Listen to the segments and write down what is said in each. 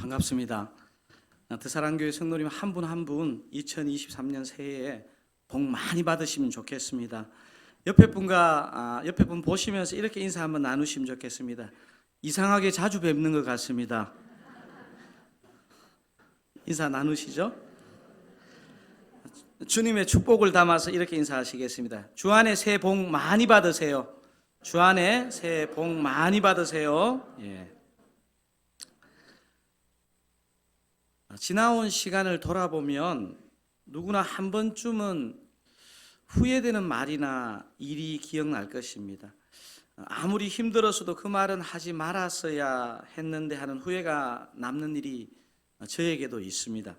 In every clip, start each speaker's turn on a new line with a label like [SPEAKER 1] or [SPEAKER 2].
[SPEAKER 1] 반갑습니다. 드사랑교회 성도님 한 분 한 분 2023년 새해에 복 많이 받으시면 좋겠습니다. 옆에 분 보시면서 이렇게 인사 한번 나누시면 좋겠습니다. 이상하게 자주 뵙는 것 같습니다. 인사 나누시죠? 주님의 축복을 담아서 이렇게 인사하시겠습니다. 주 안에 새해 복 많이 받으세요. 주 안에 새해 복 많이 받으세요. 예. 지나온 시간을 돌아보면 누구나 한 번쯤은 후회되는 말이나 일이 기억날 것입니다. 아무리 힘들었어도 그 말은 하지 말았어야 했는데 하는 후회가 남는 일이 저에게도 있습니다.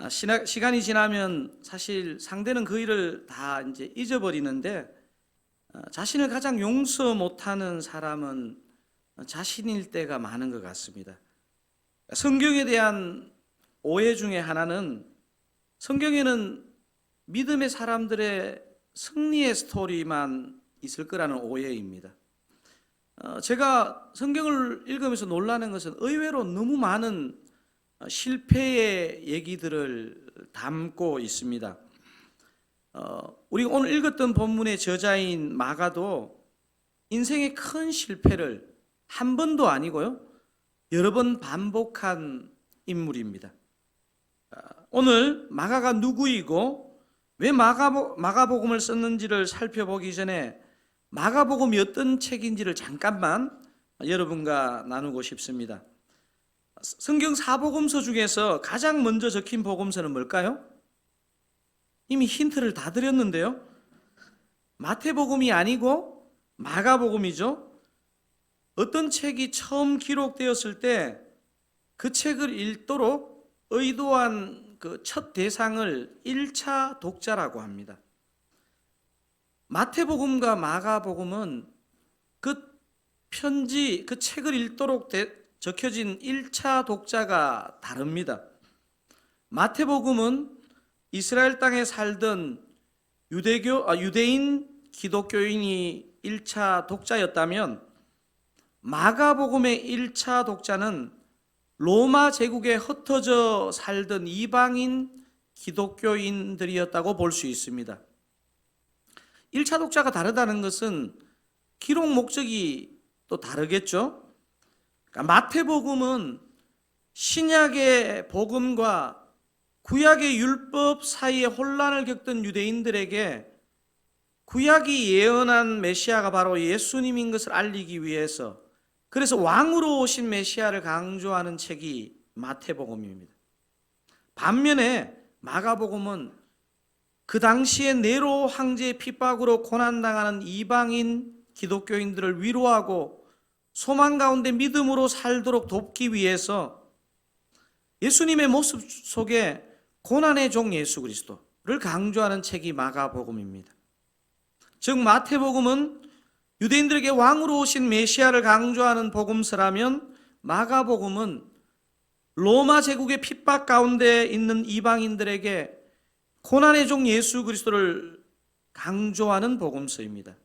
[SPEAKER 1] 시간이 지나면 사실 상대는 그 일을 다 이제 잊어버리는데 자신을 가장 용서 못하는 사람은 자신일 때가 많은 것 같습니다. 성경에 대한 오해 중에 하나는 성경에는 믿음의 사람들의 승리의 스토리만 있을 거라는 오해입니다. 제가 성경을 읽으면서 놀라는 것은 의외로 너무 많은 실패의 얘기들을 담고 있습니다. 우리가 오늘 읽었던 본문의 저자인 마가도 인생의 큰 실패를 한 번도 아니고요, 여러 번 반복한 인물입니다. 오늘 마가가 누구이고 왜 마가복음을 썼는지를 살펴보기 전에 마가복음이 어떤 책인지를 잠깐만 여러분과 나누고 싶습니다. 성경 사복음서 중에서 가장 먼저 적힌 복음서는 뭘까요? 이미 힌트를 다 드렸는데요. 마태복음이 아니고 마가복음이죠. 어떤 책이 처음 기록되었을 때 그 책을 읽도록 의도한 그 첫 대상을 1차 독자라고 합니다. 마태복음과 마가복음은 그 편지, 그 책을 읽도록 적혀진 1차 독자가 다릅니다. 마태복음은 이스라엘 땅에 살던 유대인 기독교인이 1차 독자였다면 마가복음의 1차 독자는 로마 제국에 흩어져 살던 이방인 기독교인들이었다고 볼 수 있습니다. 1차 독자가 다르다는 것은 기록 목적이 또 다르겠죠. 그러니까 마태복음은 신약의 복음과 구약의 율법 사이에 혼란을 겪던 유대인들에게 구약이 예언한 메시아가 바로 예수님인 것을 알리기 위해서, 그래서 왕으로 오신 메시아를 강조하는 책이 마태복음입니다. 반면에 마가복음은 그 당시에 네로 황제의 핍박으로 고난당하는 이방인 기독교인들을 위로하고 소망 가운데 믿음으로 살도록 돕기 위해서 예수님의 모습 속에 고난의 종 예수 그리스도를 강조하는 책이 마가복음입니다. 즉 마태복음은 유대인들에게 왕으로 오신 메시아를 강조하는 복음서라면 마가복음은 로마 제국의 핍박 가운데 있는 이방인들에게 고난의 종 예수 그리스도를 강조하는 복음서입니다.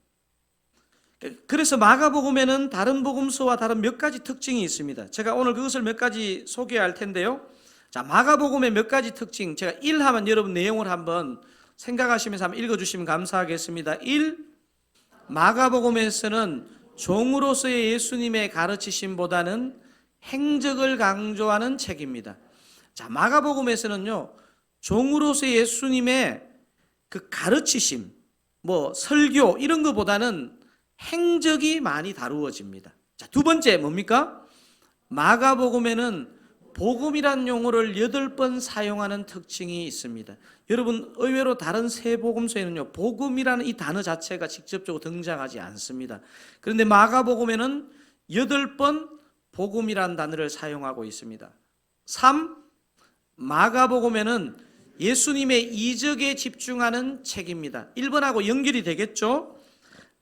[SPEAKER 1] 그래서 마가복음에는 다른 복음서와 다른 몇 가지 특징이 있습니다. 제가 오늘 그것을 몇 가지 소개할 텐데요. 자, 마가복음의 몇 가지 특징, 제가 1 하면 여러분 내용을 한번 생각하시면서 한번 읽어주시면 감사하겠습니다. 1. 마가복음에서는 종으로서의 예수님의 가르치심보다는 행적을 강조하는 책입니다. 자, 마가복음에서는요, 종으로서의 예수님의 그 가르치심, 설교 이런 것보다는 행적이 많이 다루어집니다. 자, 두 번째 뭡니까? 마가복음에는 복음이란 용어를 8번 사용하는 특징이 있습니다. 여러분, 의외로 다른 세 복음서에는요, 복음이라는 이 단어 자체가 직접적으로 등장하지 않습니다. 그런데 마가복음에는 8번 복음이라는 단어를 사용하고 있습니다. 3. 마가복음에는 예수님의 이적에 집중하는 책입니다. 1번하고 연결이 되겠죠?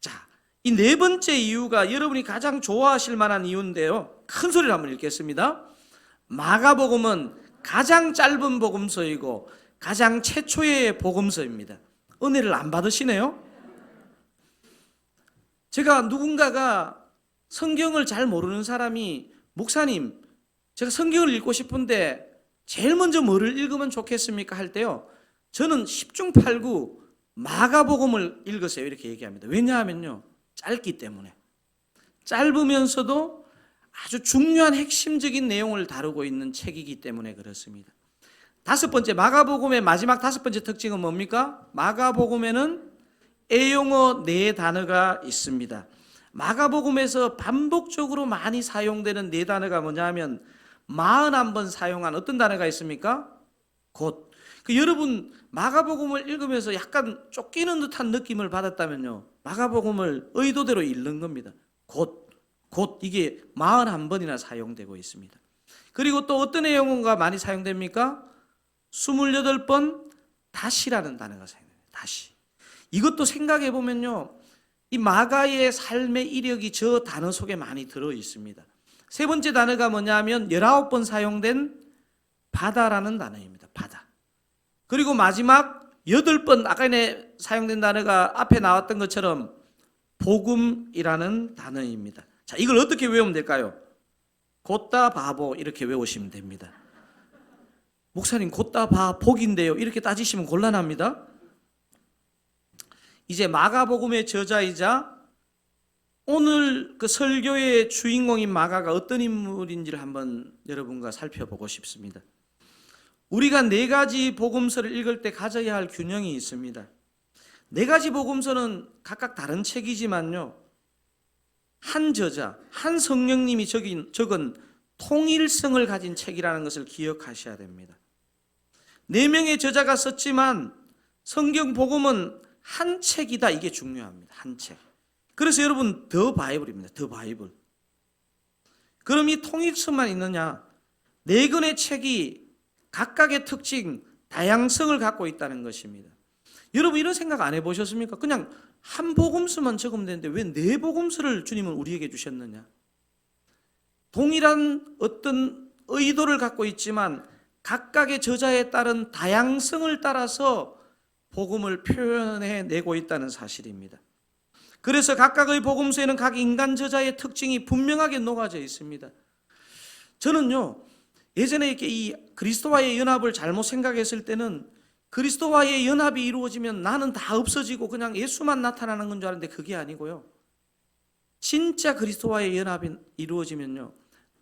[SPEAKER 1] 자, 이 네 번째 이유가 여러분이 가장 좋아하실 만한 이유인데요. 큰 소리로 한번 읽겠습니다. 마가복음은 가장 짧은 복음서이고 가장 최초의 복음서입니다. 은혜를 안 받으시네요? 제가 누군가가 성경을 잘 모르는 사람이 목사님, 제가 성경을 읽고 싶은데 제일 먼저 뭐를 읽으면 좋겠습니까 할 때요, 저는 10중 8구 마가복음을 읽으세요 이렇게 얘기합니다. 왜냐하면요, 짧기 때문에. 짧으면서도 아주 중요한 핵심적인 내용을 다루고 있는 책이기 때문에 그렇습니다. 다섯 번째, 마가복음의 마지막 다섯 번째 특징은 뭡니까? 마가복음에는 애용어 네 단어가 있습니다. 마가복음에서 반복적으로 많이 사용되는 네 단어가 뭐냐 하면 41번 사용한 어떤 단어가 있습니까? 곧. 여러분 마가복음을 읽으면서 약간 쫓기는 듯한 느낌을 받았다면요, 마가복음을 의도대로 읽는 겁니다. 곧 이게 41번이나 사용되고 있습니다. 그리고 또 어떤 애용어가 많이 사용됩니까? 28번 다시라는 단어가 사용됩니다. 다시. 이것도 생각해 보면요, 이 마가의 삶의 이력이 저 단어 속에 많이 들어 있습니다. 세 번째 단어가 뭐냐면 19번 사용된 바다라는 단어입니다. 바다. 그리고 마지막 8번 아까 전에 사용된 단어가 앞에 나왔던 것처럼 복음이라는 단어입니다. 자, 이걸 어떻게 외우면 될까요? 곧다 바보 이렇게 외우시면 됩니다. 목사님 곧다 바 복인데요 이렇게 따지시면 곤란합니다. 이제 마가복음의 저자이자 오늘 그 설교의 주인공인 마가가 어떤 인물인지를 한번 여러분과 살펴보고 싶습니다. 우리가 네 가지 복음서를 읽을 때 가져야 할 균형이 있습니다. 네 가지 복음서는 각각 다른 책이지만요, 한 저자, 한 성령님이 적은 통일성을 가진 책이라는 것을 기억하셔야 됩니다. 네 명의 저자가 썼지만 성경 복음은 한 책이다, 이게 중요합니다. 한 책. 그래서 여러분 더 바이블입니다. 더 바이블. 그럼 이 통일성만 있느냐? 네 권의 책이 각각의 특징, 다양성을 갖고 있다는 것입니다. 여러분 이런 생각 안 해보셨습니까? 그냥 한 복음서만 적으면 되는데 왜 네 복음서를 주님은 우리에게 주셨느냐? 동일한 어떤 의도를 갖고 있지만 각각의 저자에 따른 다양성을 따라서 복음을 표현해 내고 있다는 사실입니다. 그래서 각각의 복음서에는 각 인간 저자의 특징이 분명하게 녹아져 있습니다. 저는요, 예전에 이렇게 이 그리스도와의 연합을 잘못 생각했을 때는 그리스도와의 연합이 이루어지면 나는 다 없어지고 그냥 예수만 나타나는 건 줄 알았는데 그게 아니고요, 진짜 그리스도와의 연합이 이루어지면요,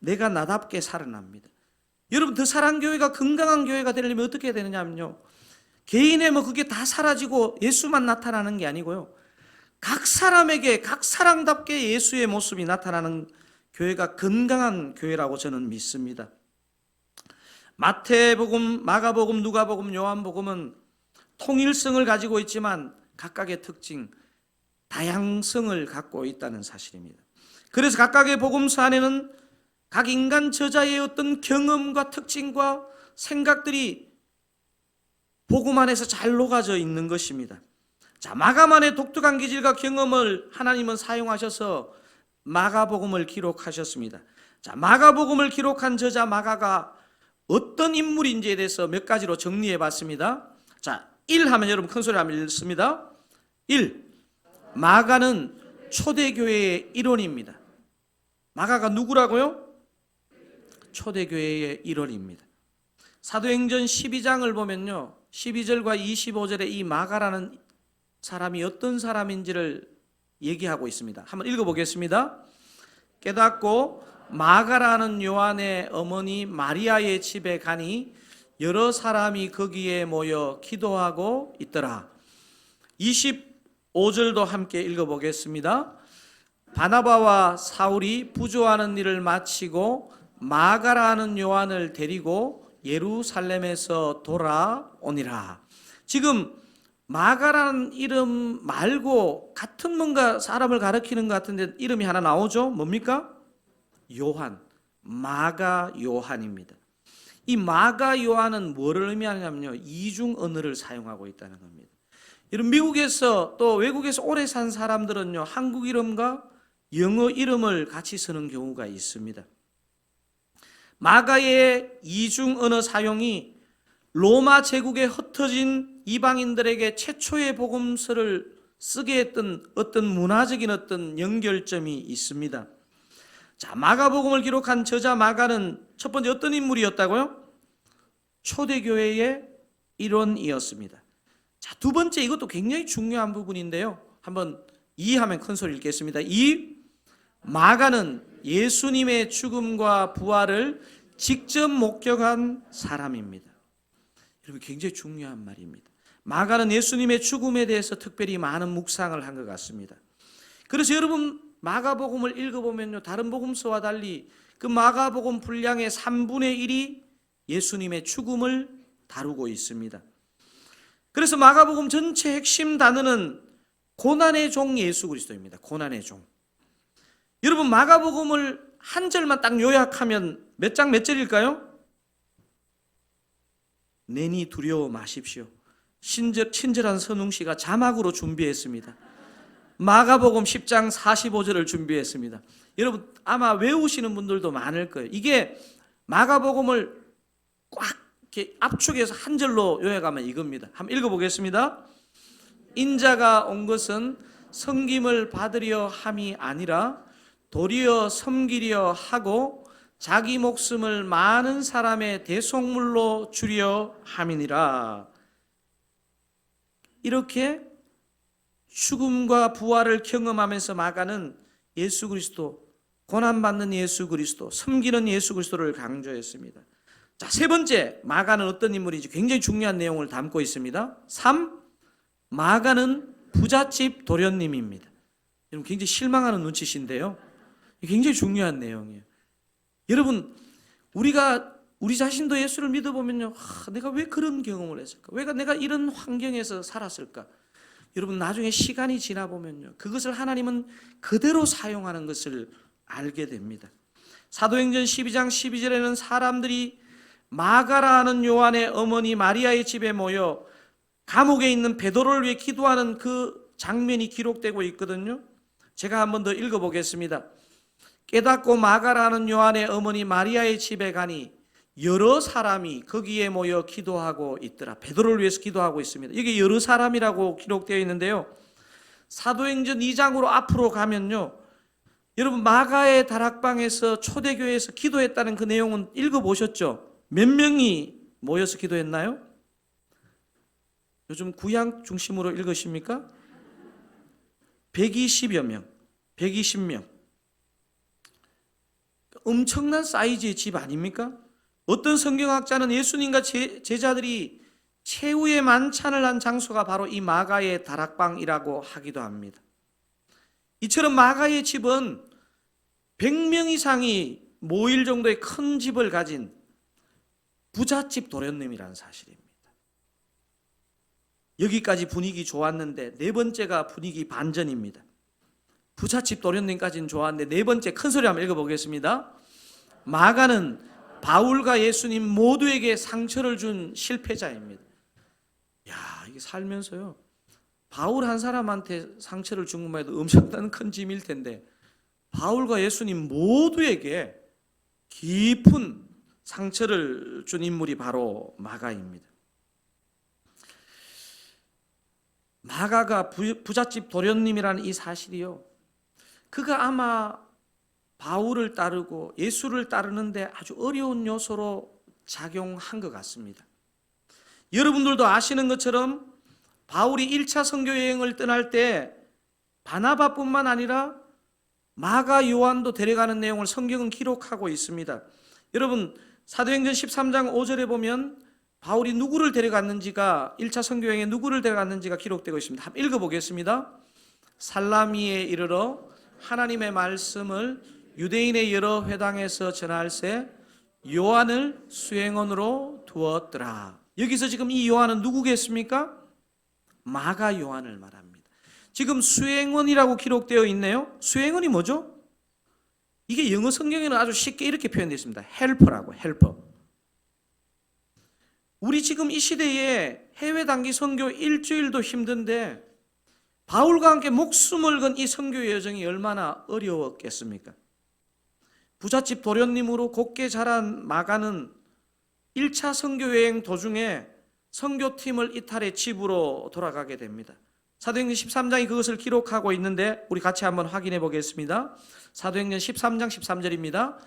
[SPEAKER 1] 내가 나답게 살아납니다. 여러분 더 사랑교회가 건강한 교회가 되려면 어떻게 해야 되느냐면요, 개인의 그게 다 사라지고 예수만 나타나는 게 아니고요, 각 사람에게 각 사랑답게 예수의 모습이 나타나는 교회가 건강한 교회라고 저는 믿습니다. 마태복음, 마가복음, 누가복음, 요한복음은 통일성을 가지고 있지만 각각의 특징, 다양성을 갖고 있다는 사실입니다. 그래서 각각의 복음서 안에는 각 인간 저자의 어떤 경험과 특징과 생각들이 복음 안에서 잘 녹아져 있는 것입니다. 자, 마가만의 독특한 기질과 경험을 하나님은 사용하셔서 마가복음을 기록하셨습니다. 자, 마가복음을 기록한 저자 마가가 어떤 인물인지에 대해서 몇 가지로 정리해 봤습니다. 자, 1 하면 여러분 큰 소리로 하면 읽습니다. 1. 마가는 초대교회의 일원입니다. 마가가 누구라고요? 초대교회의 일원입니다. 사도행전 12장을 보면요, 12절과 25절에 이 마가라는 사람이 어떤 사람인지를 얘기하고 있습니다. 한번 읽어보겠습니다. 깨닫고 마가라는 요한의 어머니 마리아의 집에 가니 여러 사람이 거기에 모여 기도하고 있더라. 25절도 함께 읽어보겠습니다. 바나바와 사울이 부조하는 일을 마치고 마가라는 요한을 데리고 예루살렘에서 돌아오니라. 지금 마가라는 이름 말고 같은 뭔가 사람을 가리키는 것 같은데 이름이 하나 나오죠? 뭡니까? 요한, 마가 요한입니다. 이 마가 요한은 뭐를 의미하냐면요, 이중 언어를 사용하고 있다는 겁니다. 여러분 미국에서 또 외국에서 오래 산 사람들은요, 한국 이름과 영어 이름을 같이 쓰는 경우가 있습니다. 마가의 이중 언어 사용이 로마 제국에 흩어진 이방인들에게 최초의 복음서를 쓰게 했던 어떤 문화적인 어떤 연결점이 있습니다. 자, 마가복음을 기록한 저자 마가는 첫 번째 어떤 인물이었다고요? 초대교회의 일원이었습니다. 자, 두 번째, 이것도 굉장히 중요한 부분인데요. 한번 이해하면 큰 소리 읽겠습니다. 이 마가는 예수님의 죽음과 부활을 직접 목격한 사람입니다. 여러분, 굉장히 중요한 말입니다. 마가는 예수님의 죽음에 대해서 특별히 많은 묵상을 한 것 같습니다. 그래서 여러분, 마가복음을 읽어보면요, 다른 복음서와 달리 그 마가복음 분량의 3분의 1이 예수님의 죽음을 다루고 있습니다. 그래서 마가복음 전체 핵심 단어는 고난의 종 예수 그리스도입니다. 고난의 종. 여러분, 마가복음을 한 절만 딱 요약하면 몇 장 몇 절일까요? 내니 두려워 마십시오. 친절한 선웅 씨가 자막으로 준비했습니다. 마가복음 10장 45절을 준비했습니다. 여러분, 아마 외우시는 분들도 많을 거예요. 이게 마가복음을 꽉 이렇게 압축해서 한 절로 요약하면 이겁니다. 한번 읽어보겠습니다. 인자가 온 것은 섬김을 받으려 함이 아니라 도리어 섬기려 하고 자기 목숨을 많은 사람의 대속물로 주려 함이니라. 이렇게 죽음과 부활을 경험하면서 마가는 예수 그리스도, 고난받는 예수 그리스도, 섬기는 예수 그리스도를 강조했습니다. 자, 세 번째, 마가는 어떤 인물인지 굉장히 중요한 내용을 담고 있습니다. 3. 마가는 부잣집 도련님입니다. 여러분, 굉장히 실망하는 눈치신데요, 굉장히 중요한 내용이에요. 여러분, 우리 자신도 예수를 믿어보면요, 내가 왜 그런 경험을 했을까? 왜 내가 이런 환경에서 살았을까? 여러분, 나중에 시간이 지나보면요, 그것을 하나님은 그대로 사용하는 것을 알게 됩니다. 사도행전 12장 12절에는 사람들이 마가라 하는 요한의 어머니 마리아의 집에 모여 감옥에 있는 베드로를 위해 기도하는 그 장면이 기록되고 있거든요. 제가 한 번 더 읽어보겠습니다. 깨닫고 마가라는 요한의 어머니 마리아의 집에 가니 여러 사람이 거기에 모여 기도하고 있더라. 베드로를 위해서 기도하고 있습니다. 이게 여러 사람이라고 기록되어 있는데요, 사도행전 2장으로 앞으로 가면요, 여러분, 마가의 다락방에서 초대교회에서 기도했다는 그 내용은 읽어보셨죠? 몇 명이 모여서 기도했나요? 요즘 구약 중심으로 읽으십니까? 120여 명, 120명. 엄청난 사이즈의 집 아닙니까? 어떤 성경학자는 예수님과 제자들이 최후의 만찬을 한 장소가 바로 이 마가의 다락방이라고 하기도 합니다. 이처럼 마가의 집은 100명 이상이 모일 정도의 큰 집을 가진 부잣집 도련님이라는 사실입니다. 여기까지 분위기 좋았는데 네 번째가 분위기 반전입니다. 부잣집 도련님까지는 좋았는데 네 번째, 큰 소리 한번 읽어보겠습니다. 마가는 바울과 예수님 모두에게 상처를 준 실패자입니다. 야, 이게 살면서요, 바울 한 사람한테 상처를 준 것만 해도 엄청난 큰 짐일 텐데 바울과 예수님 모두에게 깊은 상처를 준 인물이 바로 마가입니다. 마가가 부잣집 도련님이라는 이 사실이요, 그가 아마 바울을 따르고 예수를 따르는데 아주 어려운 요소로 작용한 것 같습니다. 여러분들도 아시는 것처럼 바울이 1차 선교 여행을 떠날 때 바나바뿐만 아니라 마가 요한도 데려가는 내용을 성경은 기록하고 있습니다. 여러분, 사도행전 13장 5절에 보면 바울이 누구를 데려갔는지가, 1차 선교 여행에 누구를 데려갔는지가 기록되고 있습니다. 한번 읽어보겠습니다. 살라미에 이르러 하나님의 말씀을 유대인의 여러 회당에서 전할새 요한을 수행원으로 두었더라. 여기서 지금 이 요한은 누구겠습니까? 마가 요한을 말합니다. 지금 수행원이라고 기록되어 있네요. 수행원이 뭐죠? 이게 영어 성경에는 아주 쉽게 이렇게 표현되어 있습니다. 헬퍼라고, 헬퍼. 우리 지금 이 시대에 해외 단기 선교 일주일도 힘든데 바울과 함께 목숨을 건 이 선교 여정이 얼마나 어려웠겠습니까? 부잣집 도련님으로 곱게 자란 마가는 1차 선교 여행 도중에 선교팀을 이탈해 집으로 돌아가게 됩니다. 사도행전 13장이 그것을 기록하고 있는데 우리 같이 한번 확인해 보겠습니다. 사도행전 13장 13절입니다.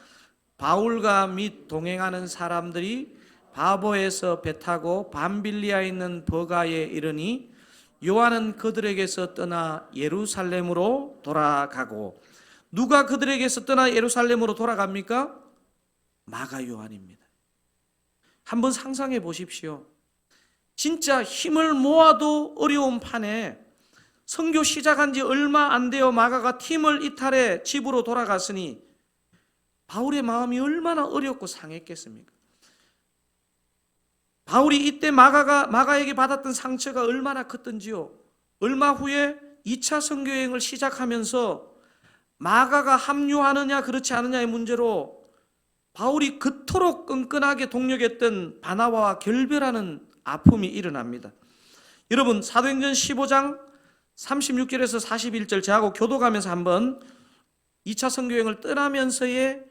[SPEAKER 1] 바울과 및 동행하는 사람들이 바보에서 배 타고 밤빌리아에 있는 버가에 이르니 요한은 그들에게서 떠나 예루살렘으로 돌아가고, 누가 그들에게서 떠나 예루살렘으로 돌아갑니까? 마가 요한입니다. 한번 상상해 보십시오. 진짜 힘을 모아도 어려운 판에 선교 시작한 지 얼마 안 되어 마가가 팀을 이탈해 집으로 돌아갔으니 바울의 마음이 얼마나 어렵고 상했겠습니까? 바울이 이때 마가에게 받았던 상처가 얼마나 컸던지요. 얼마 후에 2차 선교 여행을 시작하면서 마가가 합류하느냐 그렇지 않느냐의 문제로 바울이 그토록 끈끈하게 동력했던 바나바와 결별하는 아픔이 일어납니다. 여러분, 사도행전 15장 36절에서 41절 저하고 교도가면서 한번 2차 선교여행을 떠나면서의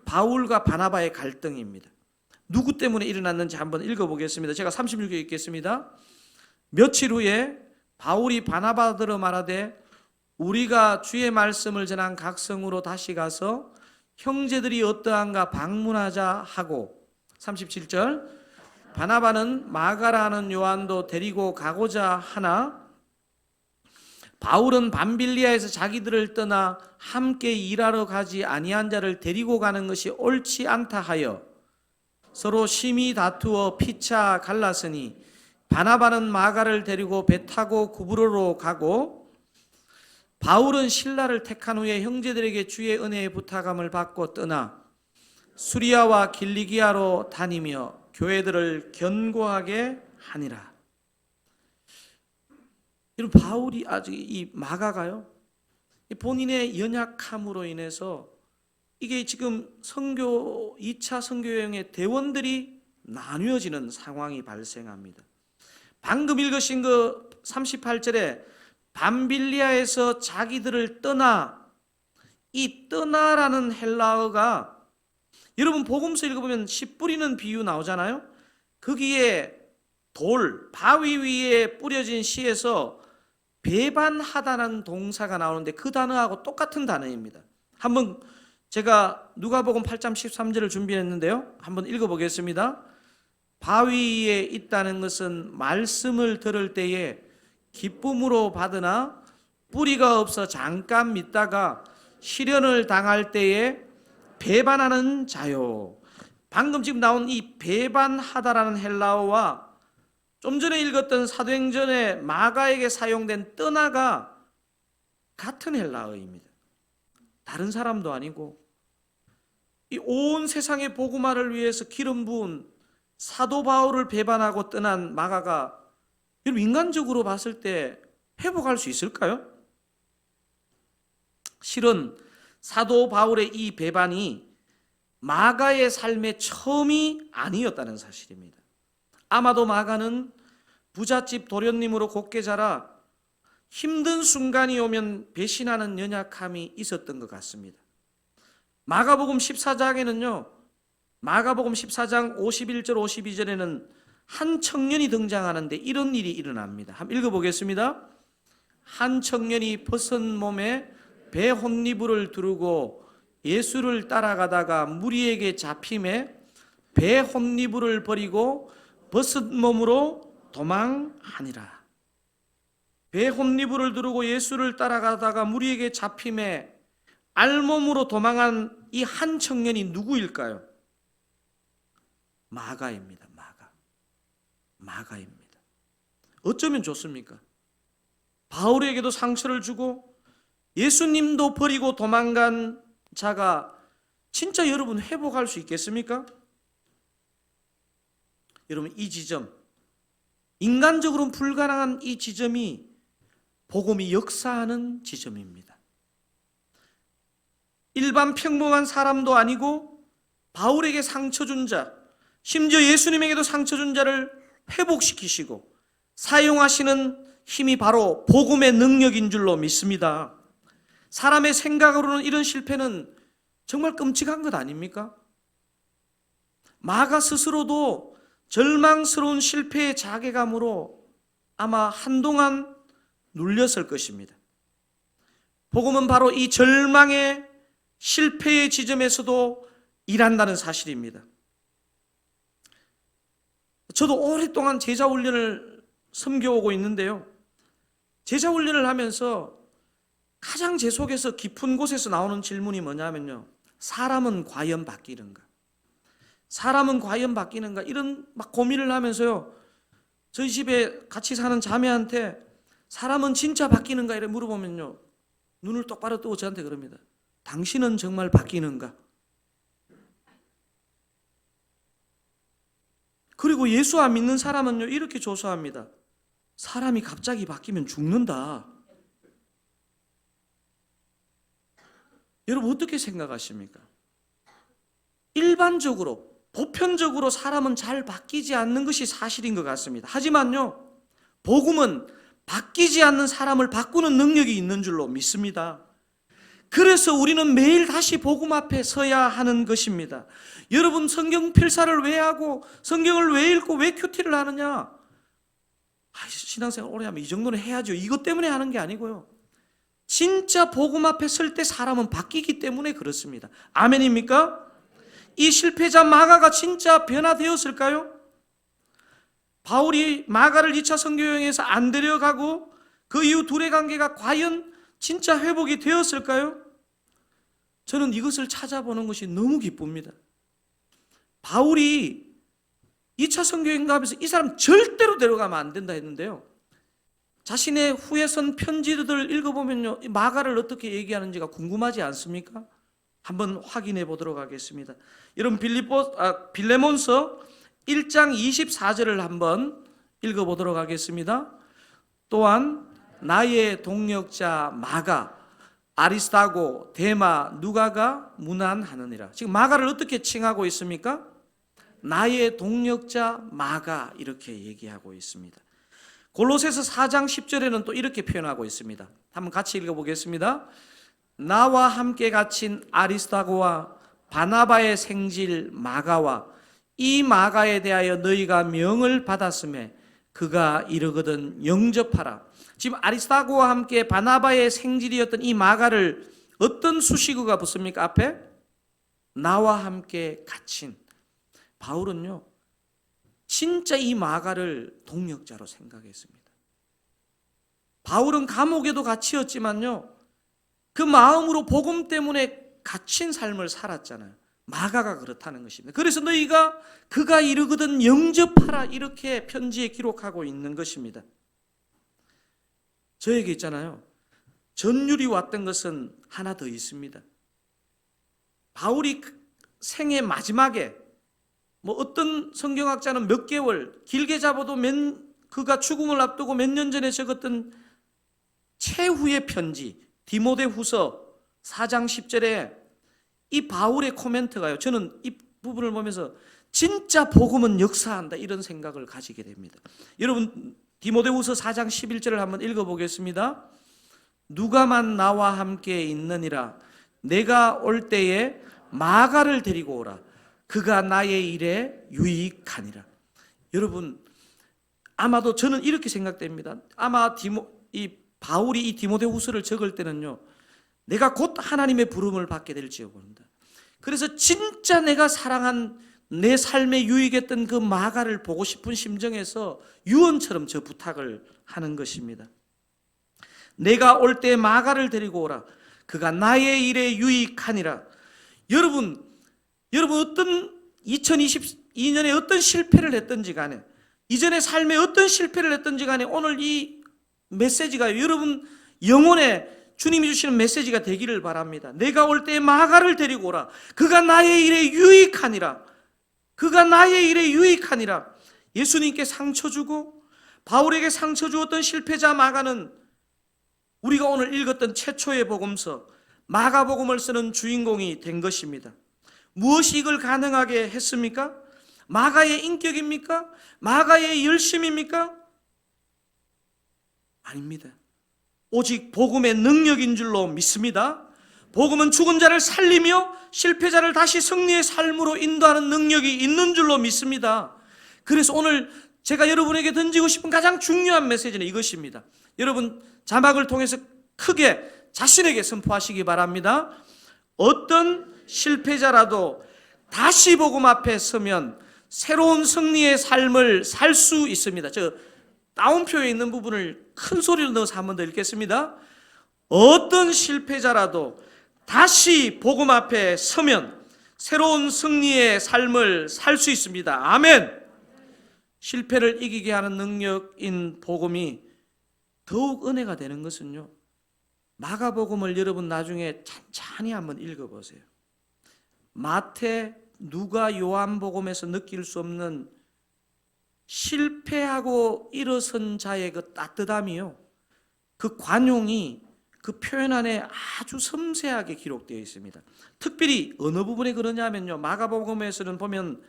[SPEAKER 1] 바울과 바나바의 갈등입니다. 누구 때문에 일어났는지 한번 읽어보겠습니다. 제가 36절 읽겠습니다. 며칠 후에 바울이 바나바들어 말하되 우리가 주의 말씀을 전한 각 성으로 다시 가서 형제들이 어떠한가 방문하자 하고, 37절 바나바는 마가라는 요한도 데리고 가고자 하나 바울은 밤빌리아에서 자기들을 떠나 함께 일하러 가지 아니한 자를 데리고 가는 것이 옳지 않다 하여 서로 심히 다투어 피차 갈랐으니 바나바는 마가를 데리고 배 타고 구브로로 가고 바울은 실라를 택한 후에 형제들에게 주의 은혜의 부탁함을 받고 떠나 수리아와 길리기아로 다니며 교회들을 견고하게 하니라. 여러분, 바울이 아직 이 마가가요, 본인의 연약함으로 인해서 이게 지금 2차 선교 여행의 대원들이 나뉘어지는 상황이 발생합니다. 방금 읽으신 그 38절에 밤빌리아에서 자기들을 떠나, 이 떠나라는 헬라어가 여러분 복음서 읽어보면 씨 뿌리는 비유 나오잖아요. 거기에 바위 위에 뿌려진 씨에서 배반하다는 동사가 나오는데 그 단어하고 똑같은 단어입니다. 한번 제가 누가복음 8장 13절을 준비했는데요, 한번 읽어보겠습니다. 바위에 있다는 것은 말씀을 들을 때에 기쁨으로 받으나 뿌리가 없어 잠깐 믿다가 시련을 당할 때에 배반하는 자요. 방금 지금 나온 이 배반하다라는 헬라어와 좀 전에 읽었던 사도행전의 마가에게 사용된 떠나가 같은 헬라어입니다. 다른 사람도 아니고 이 온 세상의 복음화를 위해서 기름 부은 사도 바울을 배반하고 떠난 마가가 여러분 인간적으로 봤을 때 회복할 수 있을까요? 실은 사도 바울의 이 배반이 마가의 삶의 처음이 아니었다는 사실입니다. 아마도 마가는 부잣집 도련님으로 곱게 자라 힘든 순간이 오면 배신하는 연약함이 있었던 것 같습니다. 마가복음 14장에는요, 마가복음 14장 51절 52절에는 한 청년이 등장하는데 이런 일이 일어납니다. 한번 읽어보겠습니다. 한 청년이 벗은 몸에 배 혼니부를 두르고 예수를 따라가다가 무리에게 잡힘에 배 혼니부를 버리고 벗은 몸으로 도망하니라. 배 혼니부를 두르고 예수를 따라가다가 무리에게 잡힘에 알몸으로 도망한 이 한 청년이 누구일까요? 마가입니다. 마가입니다. 어쩌면 좋습니까? 바울에게도 상처를 주고 예수님도 버리고 도망간 자가 진짜 여러분 회복할 수 있겠습니까? 여러분, 이 지점, 인간적으로는 불가능한 이 지점이 복음이 역사하는 지점입니다. 일반 평범한 사람도 아니고 바울에게 상처 준 자, 심지어 예수님에게도 상처 준 자를 회복시키시고 사용하시는 힘이 바로 복음의 능력인 줄로 믿습니다. 사람의 생각으로는 이런 실패는 정말 끔찍한 것 아닙니까? 마가 스스로도 절망스러운 실패의 자괴감으로 아마 한동안 눌렸을 것입니다. 복음은 바로 이 절망의 실패의 지점에서도 일한다는 사실입니다. 저도 오랫동안 제자 훈련을 섬겨오고 있는데요. 제자 훈련을 하면서 가장 제 속에서 깊은 곳에서 나오는 질문이 뭐냐면요. 사람은 과연 바뀌는가? 사람은 과연 바뀌는가? 이런 막 고민을 하면서요. 저희 집에 같이 사는 자매한테 사람은 진짜 바뀌는가? 이렇게 물어보면요. 눈을 똑바로 뜨고 저한테 그럽니다. 당신은 정말 바뀌는가? 그리고 예수 안 믿는 사람은요. 이렇게 조소합니다. 사람이 갑자기 바뀌면 죽는다. 여러분 어떻게 생각하십니까? 일반적으로 보편적으로 사람은 잘 바뀌지 않는 것이 사실인 것 같습니다. 하지만요, 복음은 바뀌지 않는 사람을 바꾸는 능력이 있는 줄로 믿습니다. 그래서 우리는 매일 다시 복음 앞에 서야 하는 것입니다. 여러분 성경 필사를 왜 하고 성경을 왜 읽고 왜 큐티를 하느냐? 신앙생활 오래 하면 이 정도는 해야죠. 이것 때문에 하는 게 아니고요. 진짜 복음 앞에 설 때 사람은 바뀌기 때문에 그렇습니다. 아멘입니까? 이 실패자 마가가 진짜 변화되었을까요? 바울이 마가를 2차 선교여행에서 안 데려가고 그 이후 둘의 관계가 과연 진짜 회복이 되었을까요? 저는 이것을 찾아보는 것이 너무 기쁩니다. 바울이 2차 선교여행 가면서 이 사람 절대로 데려가면 안 된다 했는데요. 자신의 후에선 편지들을 읽어보면요. 마가를 어떻게 얘기하는지가 궁금하지 않습니까? 한번 확인해 보도록 하겠습니다. 여러분 빌레몬서 1장 24절을 한번 읽어보도록 하겠습니다. 또한 나의 동력자 마가, 아리스타고, 데마, 누가가 문안하느니라. 지금 마가를 어떻게 칭하고 있습니까? 나의 동력자 마가 이렇게 얘기하고 있습니다. 골로새서 4장 10절에는 또 이렇게 표현하고 있습니다. 한번 같이 읽어보겠습니다. 나와 함께 갇힌 아리스타고와 바나바의 생질 마가와 이 마가에 대하여 너희가 명을 받았음에 그가 이르거든 영접하라. 지금 아리스타고와 함께 바나바의 생질이었던 이 마가를 어떤 수식어가 붙습니까? 앞에 나와 함께 갇힌. 바울은요 진짜 이 마가를 동력자로 생각했습니다. 바울은 감옥에도 갇히었지만요 그 마음으로 복음 때문에 갇힌 삶을 살았잖아요. 마가가 그렇다는 것입니다. 그래서 너희가 그가 이르거든 영접하라 이렇게 편지에 기록하고 있는 것입니다. 저에게 있잖아요. 전율이 왔던 것은 하나 더 있습니다. 바울이 생애 마지막에 어떤 성경학자는 몇 개월, 길게 잡아도 그가 죽음을 앞두고 몇 년 전에 적었던 최후의 편지 디모데후서 4장 10절에 이 바울의 코멘트가요. 저는 이 부분을 보면서 진짜 복음은 역사한다 이런 생각을 가지게 됩니다. 여러분 디모데후서 4장 11절을 한번 읽어보겠습니다. 누가만 나와 함께 있느니라. 내가 올 때에 마가를 데리고 오라. 그가 나의 일에 유익하니라. 여러분 아마도 저는 이렇게 생각됩니다. 아마 바울이 이 디모데후서를 적을 때는요 내가 곧 하나님의 부름을 받게 될지어 모른다. 그래서 진짜 내가 사랑한 내 삶에 유익했던 그 마가를 보고 싶은 심정에서 유언처럼 저 부탁을 하는 것입니다. 내가 올 때 마가를 데리고 오라. 그가 나의 일에 유익하니라. 여러분 어떤 2022년에 어떤 실패를 했든지 간에 이전의 삶에 어떤 실패를 했든지 간에 오늘 이 메시지가 여러분 영혼에 주님이 주시는 메시지가 되기를 바랍니다. 내가 올 때 마가를 데리고 오라. 그가 나의 일에 유익하니라. 그가 나의 일에 유익하니라. 예수님께 상처 주고 바울에게 상처 주었던 실패자 마가는 우리가 오늘 읽었던 최초의 복음서 마가복음을 쓰는 주인공이 된 것입니다. 무엇이 이걸 가능하게 했습니까? 마가의 인격입니까? 마가의 열심입니까? 아닙니다. 오직 복음의 능력인 줄로 믿습니다. 복음은 죽은 자를 살리며 실패자를 다시 승리의 삶으로 인도하는 능력이 있는 줄로 믿습니다. 그래서 오늘 제가 여러분에게 던지고 싶은 가장 중요한 메시지는 이것입니다. 여러분 자막을 통해서 크게 자신에게 선포하시기 바랍니다. 어떤 실패자라도 다시 복음 앞에 서면 새로운 승리의 삶을 살 수 있습니다. 저 다운표에 있는 부분을 큰 소리로 넣어서 한 번 더 읽겠습니다. 어떤 실패자라도 다시 복음 앞에 서면 새로운 승리의 삶을 살 수 있습니다. 아멘. 실패를 이기게 하는 능력인 복음이 더욱 은혜가 되는 것은요, 마가복음을 여러분 나중에 찬찬히 한번 읽어보세요. 마태, 누가, 요한복음에서 느낄 수 없는 실패하고 일어선 자의 그 따뜻함이요, 그 관용이 그 표현 안에 아주 섬세하게 기록되어 있습니다. 특별히 어느 부분에 그러냐면요, 마가복음에서는 보면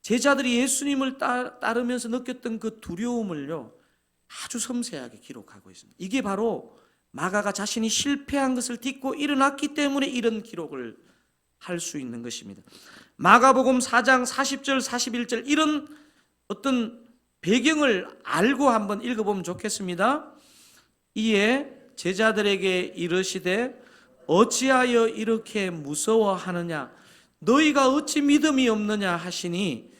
[SPEAKER 1] 제자들이 예수님을 따르면서 느꼈던 그 두려움을요 아주 섬세하게 기록하고 있습니다. 이게 바로 마가가 자신이 실패한 것을 딛고 일어났기 때문에 이런 기록을 할 수 있는 것입니다. 마가복음 4장 40절 41절 이런 어떤 배경을 알고 한번 읽어보면 좋겠습니다. 이에 제자들에게 이르시되 어찌하여 이렇게 무서워하느냐, 너희가 어찌 믿음이 없느냐 하시니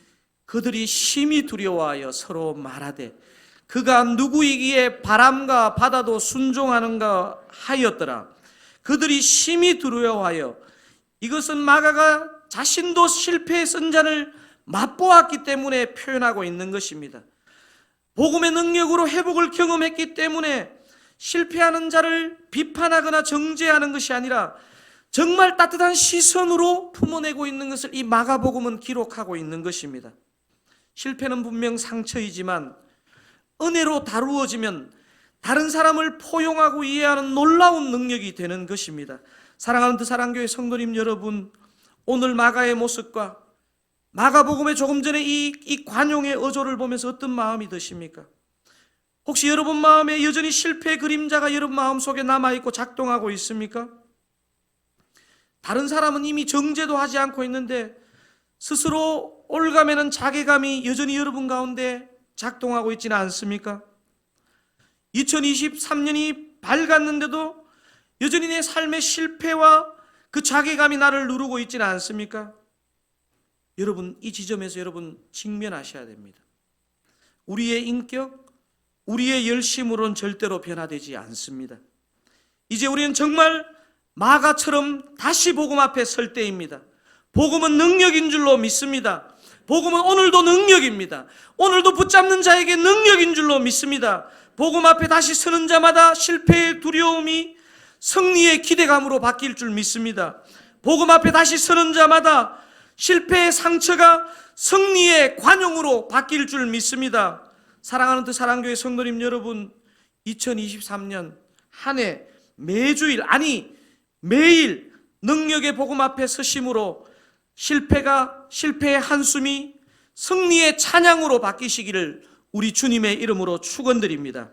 [SPEAKER 1] 그들이 심히 두려워하여 서로 말하되 그가 누구이기에 바람과 바다도 순종하는가 하였더라. 그들이 심히 두려워하여, 이것은 마가가 자신도 실패의 선잔을 맛보았기 때문에 표현하고 있는 것입니다. 복음의 능력으로 회복을 경험했기 때문에 실패하는 자를 비판하거나 정죄하는 것이 아니라 정말 따뜻한 시선으로 품어내고 있는 것을 이 마가복음은 기록하고 있는 것입니다. 실패는 분명 상처이지만 은혜로 다루어지면 다른 사람을 포용하고 이해하는 놀라운 능력이 되는 것입니다. 사랑하는 드사랑교회 성도님 여러분, 오늘 마가의 모습과 마가복음의 조금 전에 이 관용의 어조를 보면서 어떤 마음이 드십니까? 혹시 여러분 마음에 여전히 실패의 그림자가 여러분 마음속에 남아있고 작동하고 있습니까? 다른 사람은 이미 정죄도 하지 않고 있는데 스스로 올가매는 자괴감이 여전히 여러분 가운데 작동하고 있지는 않습니까? 2023년이 밝았는데도 여전히 내 삶의 실패와 그 자괴감이 나를 누르고 있지는 않습니까? 여러분, 이 지점에서 여러분 직면하셔야 됩니다. 우리의 인격, 우리의 열심으로는 절대로 변화되지 않습니다. 이제 우리는 정말 마가처럼 다시 복음 앞에 설 때입니다. 복음은 능력인 줄로 믿습니다. 복음은 오늘도 능력입니다. 오늘도 붙잡는 자에게 능력인 줄로 믿습니다. 복음 앞에 다시 서는 자마다 실패의 두려움이 승리의 기대감으로 바뀔 줄 믿습니다. 복음 앞에 다시 서는 자마다 실패의 상처가 승리의 관용으로 바뀔 줄 믿습니다. 사랑하는 사랑교회 성도님 여러분, 2023년 한 해 매주일, 아니 매일 능력의 복음 앞에 서심으로 실패의 한숨이 승리의 찬양으로 바뀌시기를 우리 주님의 이름으로 축원드립니다.